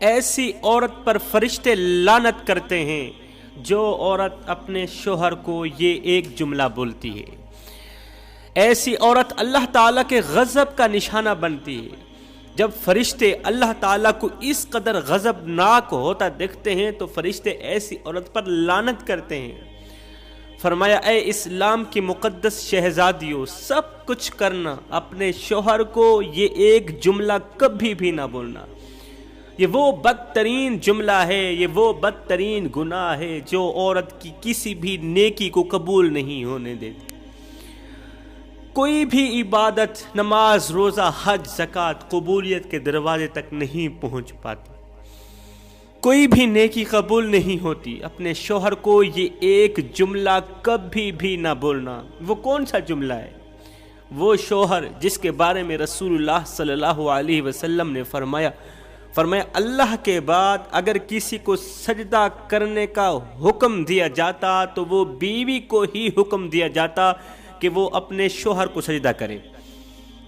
ایسی عورت پر فرشتے لعنت کرتے ہیں جو عورت اپنے شوہر کو یہ ایک جملہ بولتی ہے۔ ایسی عورت اللہ تعالیٰ کے غضب کا نشانہ بنتی ہے۔ جب فرشتے اللہ تعالیٰ کو اس قدر غضبناک ہوتا دیکھتے ہیں تو فرشتے ایسی عورت پر لعنت کرتے ہیں۔ فرمایا اے اسلام کی مقدس شہزادیوں، سب کچھ کرنا، اپنے شوہر کو یہ ایک جملہ کبھی بھی نہ بولنا۔ یہ وہ بدترین جملہ ہے، یہ وہ بدترین گناہ ہے جو عورت کی کسی بھی نیکی کو قبول نہیں ہونے دیتی۔ کوئی بھی عبادت، نماز، روزہ، حج، زکوٰۃ قبولیت کے دروازے تک نہیں پہنچ پاتی۔ کوئی بھی نیکی قبول نہیں ہوتی۔ اپنے شوہر کو یہ ایک جملہ کبھی بھی نہ بولنا۔ وہ کون سا جملہ ہے؟ وہ شوہر جس کے بارے میں رسول اللہ صلی اللہ علیہ وسلم نے فرمایا اللہ کے بعد اگر کسی کو سجدہ کرنے کا حکم دیا جاتا تو وہ بیوی کو ہی حکم دیا جاتا کہ وہ اپنے شوہر کو سجدہ کرے۔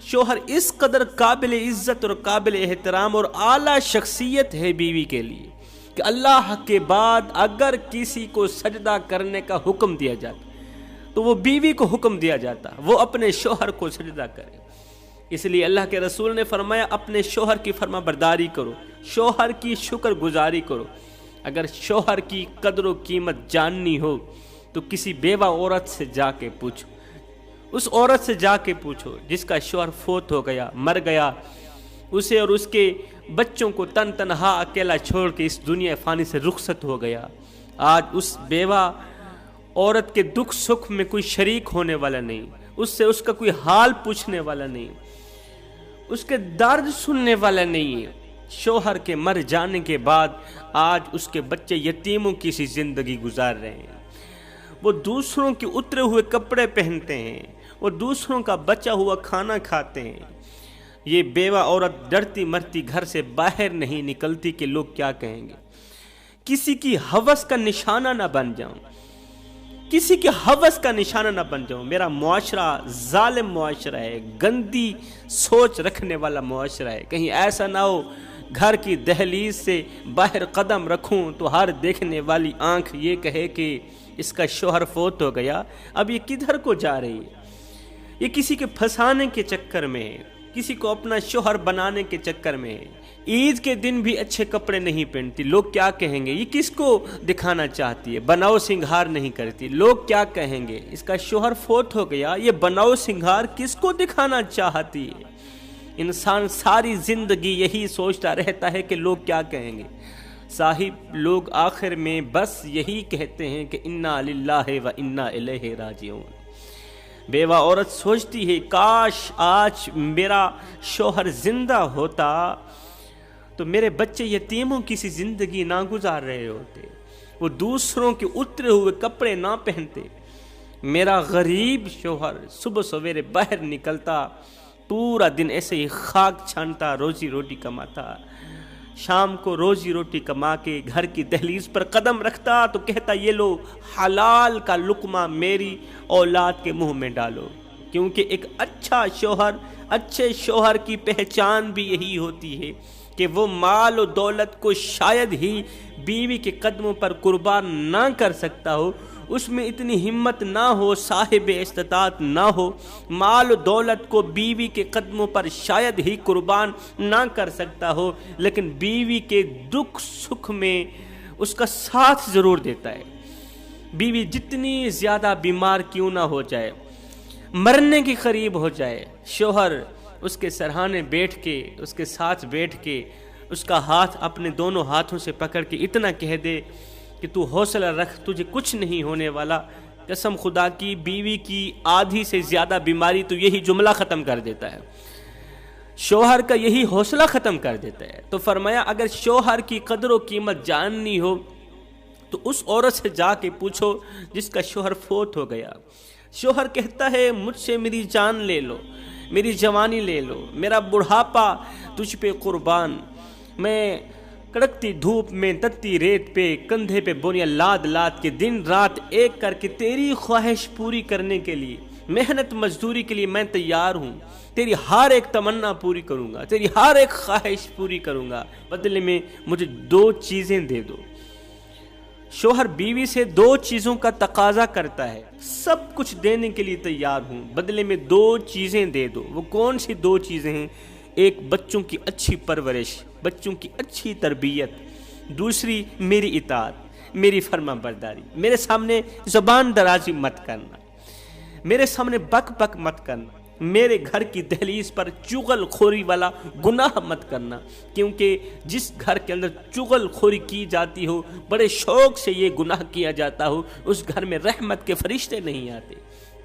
شوہر اس قدر قابل عزت اور قابل احترام اور اعلیٰ شخصیت ہے بیوی کے لیے کہ اللہ کے بعد اگر کسی کو سجدہ کرنے کا حکم دیا جاتا تو وہ بیوی کو حکم دیا جاتا وہ اپنے شوہر کو سجدہ کرے۔ اس لیے اللہ کے رسول نے فرمایا اپنے شوہر کی فرما برداری کرو، شوہر کی شکر گزاری کرو۔ اگر شوہر کی قدر و قیمت جاننی ہو تو کسی بیوہ عورت سے جا کے پوچھو، اس عورت سے جا کے پوچھو جس کا شوہر فوت ہو گیا، مر گیا، اسے اور اس کے بچوں کو تن تنہا اکیلا چھوڑ کے اس دنیا فانی سے رخصت ہو گیا۔ آج اس بیوہ عورت کے دکھ سکھ میں کوئی شریک ہونے والا نہیں، اس سے اس کا کوئی حال پوچھنے والا نہیں، اس کے درد سننے والا نہیں ہے۔ شوہر کے مر جانے کے بعد آج اس کے بچے یتیموں کی سی زندگی گزار رہے ہیں۔ وہ دوسروں کے اترے ہوئے کپڑے پہنتے ہیں، وہ دوسروں کا بچا ہوا کھانا کھاتے ہیں۔ یہ بیوہ عورت ڈرتی مرتی گھر سے باہر نہیں نکلتی کہ لوگ کیا کہیں گے۔ کسی کی ہوس کا نشانہ نہ بن جاؤں، کسی کے ہوس کا نشانہ نہ بن جاؤں۔ میرا معاشرہ ظالم معاشرہ ہے، گندی سوچ رکھنے والا معاشرہ ہے۔ کہیں ایسا نہ ہو گھر کی دہلیز سے باہر قدم رکھوں تو ہر دیکھنے والی آنکھ یہ کہے کہ اس کا شوہر فوت ہو گیا، اب یہ کدھر کو جا رہی ہے؟ یہ کسی کے پھنسانے کے چکر میں ہے، کسی کو اپنا شوہر بنانے کے چکر میں ہے۔ عید کے دن بھی اچھے کپڑے نہیں پہنتی، لوگ کیا کہیں گے؟ یہ کس کو دکھانا چاہتی ہے؟ بناؤ سنگھار نہیں کرتی، لوگ کیا کہیں گے؟ اس کا شوہر فوت ہو گیا، یہ بناؤ سنگھار کس کو دکھانا چاہتی ہے؟ انسان ساری زندگی یہی سوچتا رہتا ہے کہ لوگ کیا کہیں گے۔ صاحب لوگ آخر میں بس یہی کہتے ہیں کہ انا للہ و انا الیہ راجعون۔ بیوہ عورت سوچتی ہے کاش آج میرا شوہر زندہ ہوتا تو میرے بچے یتیموں کی سی زندگی نہ گزار رہے ہوتے، وہ دوسروں کے اترے ہوئے کپڑے نہ پہنتے۔ میرا غریب شوہر صبح سویرے باہر نکلتا، پورا دن ایسے ہی خاک چھانتا، روزی روٹی کماتا، شام کو روزی روٹی کما کے گھر کی دہلیز پر قدم رکھتا تو کہتا یہ لو حلال کا لقمہ میری اولاد کے منہ میں ڈالو۔ کیونکہ ایک اچھا شوہر، اچھے شوہر کی پہچان بھی یہی ہوتی ہے کہ وہ مال و دولت کو شاید ہی بیوی کے قدموں پر قربان نہ کر سکتا ہو، اس میں اتنی ہمت نہ ہو، صاحب استطاعت نہ ہو، مال و دولت کو بیوی کے قدموں پر شاید ہی قربان نہ کر سکتا ہو، لیکن بیوی کے دکھ سکھ میں اس کا ساتھ ضرور دیتا ہے۔ بیوی جتنی زیادہ بیمار کیوں نہ ہو جائے، مرنے کے قریب ہو جائے، شوہر اس کے سرہانے بیٹھ کے، اس کے ساتھ بیٹھ کے، اس کا ہاتھ اپنے دونوں ہاتھوں سے پکڑ کے اتنا کہہ دے کہ تو حوصلہ رکھ، تجھے کچھ نہیں ہونے والا۔ قسم خدا کی بیوی کی آدھی سے زیادہ بیماری تو یہی جملہ ختم کر دیتا ہے، شوہر کا یہی حوصلہ ختم کر دیتا ہے۔ تو فرمایا اگر شوہر کی قدر و قیمت جاننی ہو تو اس عورت سے جا کے پوچھو جس کا شوہر فوت ہو گیا۔ شوہر کہتا ہے مجھ سے میری جان لے لو، میری جوانی لے لو، میرا بڑھاپا تجھ پہ قربان، میں کڑکتی دھوپ میں تتی ریت پہ کندھے پہ بوریاں لاد لاد کے دن رات ایک کر کے تیری خواہش پوری کرنے کے لیے محنت مزدوری کے لیے میں تیار ہوں، تیری ہر ایک تمنا پوری کروں گا، تیری ہر ایک خواہش پوری کروں گا، بدلے میں مجھے 2 چیزیں دے دو۔ شوہر بیوی سے 2 چیزوں کا تقاضا کرتا ہے، سب کچھ دینے کے لیے تیار ہوں، بدلے میں 2 چیزیں دے دو۔ وہ کون سی 2 چیزیں ہیں؟ ایک بچوں کی اچھی پرورش، بچوں کی اچھی تربیت، دوسری میری اطاعت، میری فرما برداری۔ میرے سامنے زبان درازی مت کرنا، میرے سامنے بک بک مت کرنا، میرے گھر کی دہلیز پر چغل خوری والا گناہ مت کرنا، کیونکہ جس گھر کے اندر چغل خوری کی جاتی ہو، بڑے شوق سے یہ گناہ کیا جاتا ہو، اس گھر میں رحمت کے فرشتے نہیں آتے۔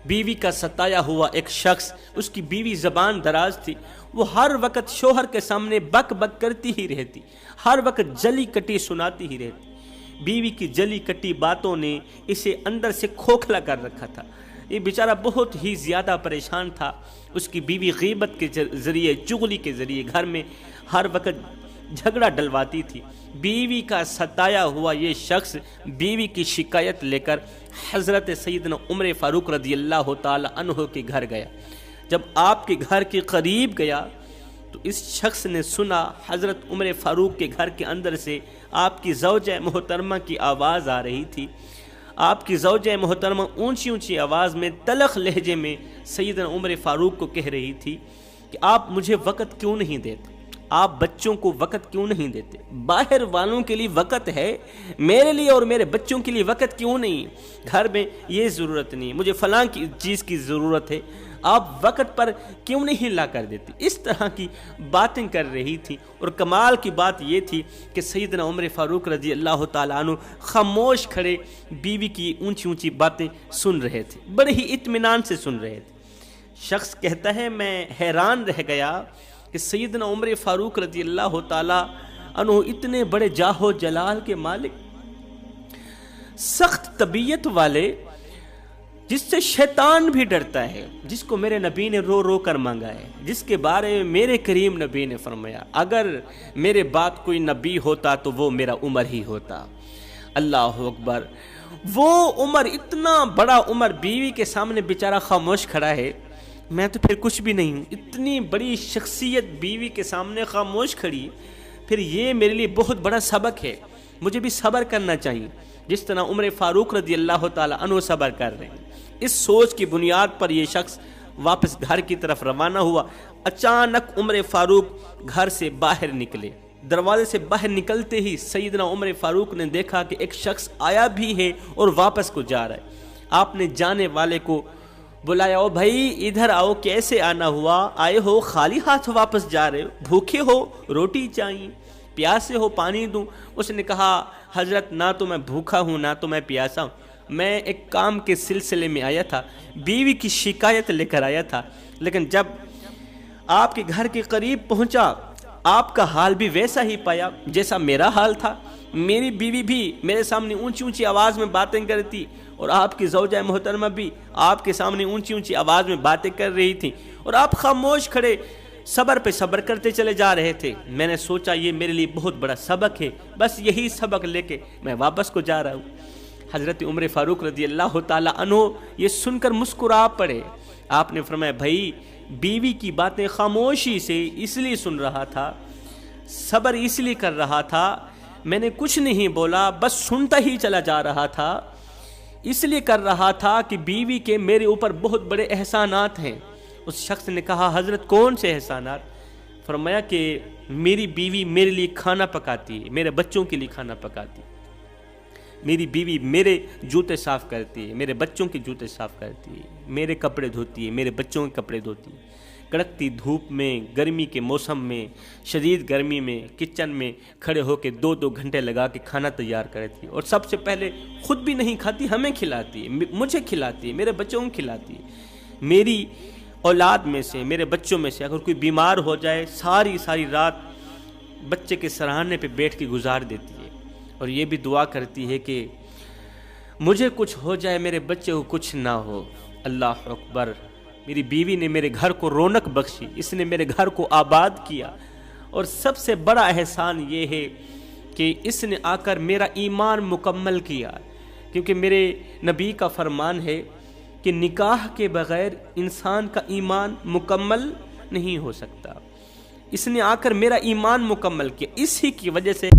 بیوی کا ستایا ہوا ایک شخص، اس کی بیوی زبان دراز تھی، وہ ہر وقت شوہر کے سامنے بک بک کرتی ہی رہتی، ہر وقت جلی کٹی سناتی ہی رہتی۔ بیوی کی جلی کٹی باتوں نے اسے اندر سے کھوکھلا کر رکھا تھا، یہ بیچارہ بہت ہی زیادہ پریشان تھا۔ اس کی بیوی غیبت کے ذریعے، چغلی کے ذریعے گھر میں ہر وقت جھگڑا ڈلواتی تھی۔ بیوی کا ستایا ہوا یہ شخص بیوی کی شکایت لے کر حضرت سیدنا عمر فاروق رضی اللہ تعالی عنہ کے گھر گیا۔ جب آپ کے گھر کے قریب گیا تو اس شخص نے سنا حضرت عمر فاروق کے گھر کے اندر سے آپ کی زوجہ محترمہ کی آواز آ رہی تھی۔ آپ کی زوجہ محترمہ اونچی اونچی آواز میں تلخ لہجے میں سیدنا عمر فاروق کو کہہ رہی تھی کہ آپ مجھے وقت کیوں نہیں دیتے، آپ بچوں کو وقت کیوں نہیں دیتے، باہر والوں کے لیے وقت ہے، میرے لیے اور میرے بچوں کے لیے وقت کیوں نہیں، گھر میں یہ ضرورت نہیں، مجھے فلاں کی چیز کی ضرورت ہے، آپ وقت پر کیوں نہیں لا کر دیتے۔ اس طرح کی باتیں کر رہی تھی، اور کمال کی بات یہ تھی کہ سیدنا عمر فاروق رضی اللہ تعالیٰ عنہ خاموش کھڑے بیوی کی اونچی اونچی باتیں سن رہے تھے، بڑے ہی اطمینان سے سن رہے تھے۔ شخص کہتا ہے میں حیران رہ گیا کہ سیدنا عمر فاروق رضی اللہ تعالیٰ عنہ اتنے بڑے جاہ و جلال کے مالک، سخت طبیعت والے، جس سے شیطان بھی ڈرتا ہے، جس کو میرے نبی نے رو رو کر مانگا ہے، جس کے بارے میں میرے کریم نبی نے فرمایا اگر میرے بعد کوئی نبی ہوتا تو وہ میرا عمر ہی ہوتا۔ اللہ اکبر! وہ عمر، اتنا بڑا عمر بیوی کے سامنے بیچارہ خاموش کھڑا ہے، میں تو پھر کچھ بھی نہیں ہوں، اتنی بڑی شخصیت بیوی کے سامنے خاموش کھڑی، پھر یہ میرے لیے بہت بڑا سبق ہے، مجھے بھی صبر کرنا چاہیے جس طرح عمر فاروق رضی اللہ تعالیٰ عنہ صبر کر رہے ہیں۔ اس سوچ کی بنیاد پر یہ شخص واپس گھر کی طرف روانہ ہوا۔ اچانک عمر فاروق گھر سے باہر نکلے، دروازے سے باہر نکلتے ہی سیدنا عمر فاروق نے دیکھا کہ ایک شخص آیا بھی ہے اور واپس کو جا رہا ہے۔ آپ نے جانے والے کو بلایا، او بھائی ادھر آؤ، کیسے آنا ہوا، آئے ہو خالی ہاتھ واپس جا رہے ہو، بھوکے ہو، روٹی چاہیے، پیاسے ہو، پانی دوں؟ اس نے کہا حضرت نہ تو میں بھوکا ہوں نہ تو میں پیاسا ہوں، میں ایک کام کے سلسلے میں آیا تھا، بیوی کی شکایت لے کر آیا تھا، لیکن جب آپ کے گھر کے قریب پہنچا آپ کا حال بھی ویسا ہی پایا جیسا میرا حال تھا، میری بیوی بھی میرے سامنے اونچی اونچی آواز میں باتیں کرتی اور آپ کی زوجہ محترمہ بھی آپ کے سامنے اونچی اونچی آواز میں باتیں کر رہی تھی، اور آپ خاموش کھڑے صبر پہ صبر کرتے چلے جا رہے تھے۔ میں نے سوچا یہ میرے لیے بہت بڑا سبق ہے، بس یہی سبق لے کے میں واپس کو جا رہا ہوں۔ حضرت عمر فاروق رضی اللہ تعالیٰ عنہ یہ سن کر مسکرا پڑے۔ آپ نے فرمایا بھائی بیوی کی باتیں خاموشی سے اس لیے سن رہا تھا، صبر اس لیے کر رہا تھا، میں نے کچھ نہیں بولا، بس سنتا ہی چلا جا رہا تھا، اس لیے کر رہا تھا کہ بیوی کے میرے اوپر بہت بڑے احسانات ہیں۔ اس شخص نے کہا حضرت کون سے احسانات؟ فرمایا کہ میری بیوی میرے لیے کھانا پکاتی ہے، میرے بچوں کے لیے کھانا پکاتی ہے، میری بیوی میرے جوتے صاف کرتی ہے، میرے بچوں کے جوتے صاف کرتی ہے، میرے کپڑے دھوتی ہے، میرے بچوں کے کپڑے دھوتی ہے، کڑکتی دھوپ میں، گرمی کے موسم میں، شدید گرمی میں کچن میں کھڑے ہو کے 2-2 گھنٹے لگا کے کھانا تیار کرتی ہے، اور سب سے پہلے خود بھی نہیں کھاتی، ہمیں کھلاتی ہے، مجھے کھلاتی ہے، میرے بچوں کو کھلاتی ہے۔ میری اولاد میں سے، میرے بچوں میں سے اگر کوئی بیمار ہو جائے ساری رات بچے کے سرانے پہ بیٹھ کے گزار دیتی ہے، اور یہ بھی دعا کرتی ہے کہ مجھے کچھ ہو جائے میرے بچے کو کچھ نہ ہو۔ اللہ اکبر! میری بیوی نے میرے گھر کو رونق بخشی، اس نے میرے گھر کو آباد کیا، اور سب سے بڑا احسان یہ ہے کہ اس نے آ کر میرا ایمان مکمل کیا، کیونکہ میرے نبی کا فرمان ہے کہ نکاح کے بغیر انسان کا ایمان مکمل نہیں ہو سکتا۔ اس نے آ کر میرا ایمان مکمل کیا، اسی کی وجہ سے